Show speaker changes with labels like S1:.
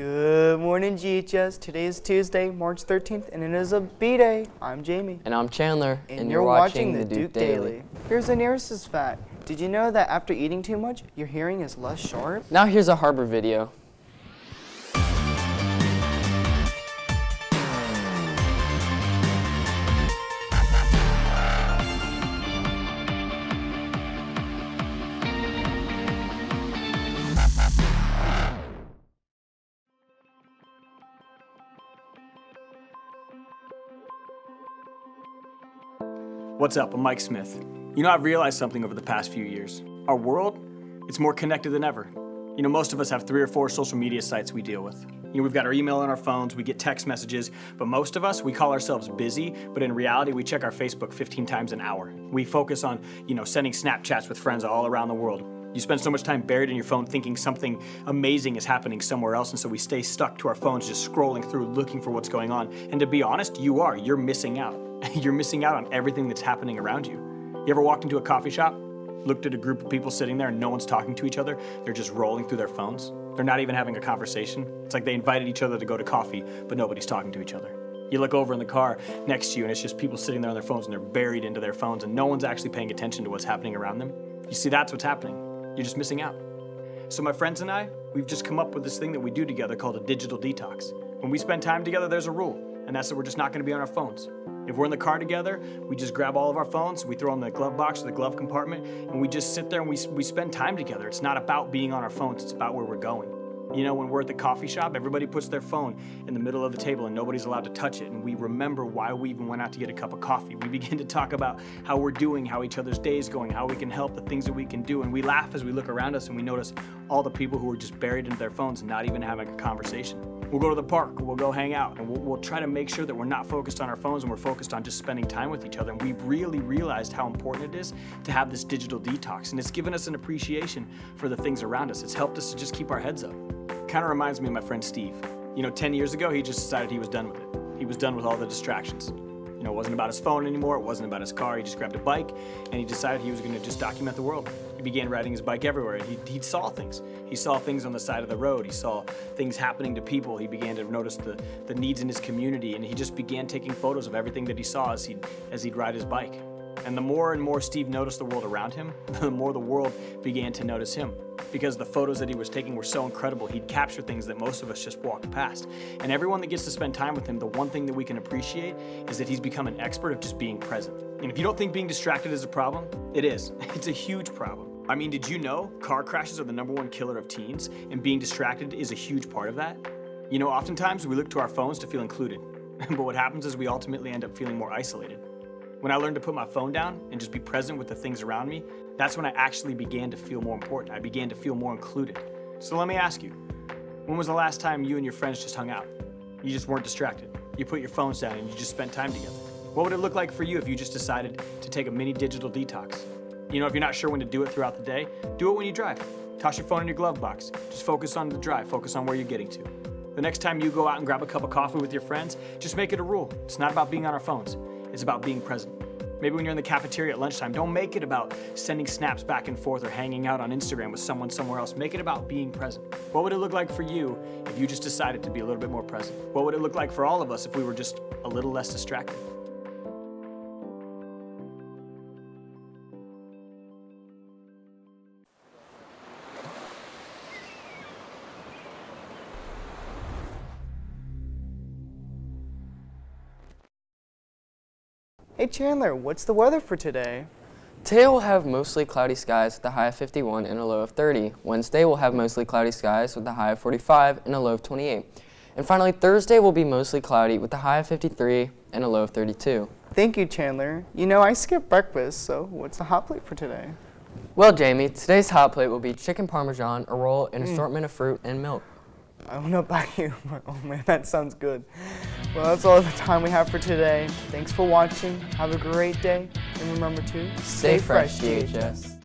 S1: Good morning, GHS. Today is Tuesday, March 13th, and it is a B-Day. I'm Jamie.
S2: And I'm Chandler.
S1: And you're watching the Duke Daily. Here's a nurse's fact. Did you know that after eating too much, your hearing is less sharp?
S2: Now here's a Harbor video.
S3: What's up? I'm Mike Smith. You know, I've realized something over the past few years. Our world, it's more connected than ever. You know, most of us have 3 or 4 social media sites we deal with. You know, we've got our email on our phones, we get text messages, but most of us, we call ourselves busy, but in reality, we check our Facebook 15 times an hour. We focus on, sending Snapchats with friends all around the world. You spend so much time buried in your phone thinking something amazing is happening somewhere else, and so we stay stuck to our phones just scrolling through, looking for what's going on. And to be honest, you're missing out. You're missing out on everything that's happening around you. You ever walked into a coffee shop, looked at a group of people sitting there and no one's talking to each other? They're just rolling through their phones. They're not even having a conversation. It's like they invited each other to go to coffee, but nobody's talking to each other. You look over in the car next to you and it's just people sitting there on their phones and they're buried into their phones and no one's actually paying attention to what's happening around them. You see, that's what's happening. You're just missing out. So my friends and I, we've just come up with this thing that we do together called a digital detox. When we spend time together, there's a rule, and that's that we're just not gonna be on our phones. If we're in the car together, we just grab all of our phones, we throw them in the glove box or the glove compartment, and we just sit there and we spend time together. It's not about being on our phones, it's about where we're going. You know, when we're at the coffee shop, everybody puts their phone in the middle of the table and nobody's allowed to touch it, and we remember why we even went out to get a cup of coffee. We begin to talk about how we're doing, how each other's day is going, how we can help, the things that we can do, and we laugh as we look around us and we notice all the people who are just buried into their phones and not even having a conversation. We'll go to the park, we'll go hang out, and we'll try to make sure that we're not focused on our phones and we're focused on just spending time with each other. And we've really realized how important it is to have this digital detox, and it's given us an appreciation for the things around us. It's helped us to just keep our heads up. Kind of reminds me of my friend Steve. 10 years ago, he just decided he was done with it. He was done with all the distractions. It wasn't about his phone anymore, it wasn't about his car. He just grabbed a bike and he decided he was going to just document the world. He began riding his bike everywhere. He saw things. He saw things on the side of the road. He saw things happening to people. He began to notice the needs in his community, and he just began taking photos of everything that he saw as he'd ride his bike. And the more and more Steve noticed the world around him, the more the world began to notice him. Because the photos that he was taking were so incredible, he'd capture things that most of us just walked past. And everyone that gets to spend time with him, the one thing that we can appreciate is that he's become an expert of just being present. And if you don't think being distracted is a problem, it is. It's a huge problem. I mean, did you know car crashes are the #1 killer of teens, and being distracted is a huge part of that? Oftentimes we look to our phones to feel included, but what happens is we ultimately end up feeling more isolated. When I learned to put my phone down and just be present with the things around me, that's when I actually began to feel more important. I began to feel more included. So let me ask you, when was the last time you and your friends just hung out? You just weren't distracted. You put your phones down and you just spent time together. What would it look like for you if you just decided to take a mini digital detox? If you're not sure when to do it throughout the day, do it when you drive. Toss your phone in your glove box. Just focus on the drive, focus on where you're getting to. The next time you go out and grab a cup of coffee with your friends, just make it a rule. It's not about being on our phones. It's about being present. Maybe when you're in the cafeteria at lunchtime, don't make it about sending snaps back and forth or hanging out on Instagram with someone somewhere else. Make it about being present. What would it look like for you if you just decided to be a little bit more present? What would it look like for all of us if we were just a little less distracted?
S1: Hey Chandler, what's the weather for today?
S2: Today we'll have mostly cloudy skies with a high of 51 and a low of 30. Wednesday we'll have mostly cloudy skies with a high of 45 and a low of 28. And finally, Thursday will be mostly cloudy with a high of 53 and a low of 32.
S1: Thank you, Chandler. I skipped breakfast, so what's the hot plate for today?
S2: Well, Jamie, today's hot plate will be chicken parmesan, a roll, an assortment of fruit, and milk.
S1: I don't know about you, but oh man, that sounds good. Well, that's all the time we have for today. Thanks for watching. Have a great day. And remember to
S2: stay fresh, DHS.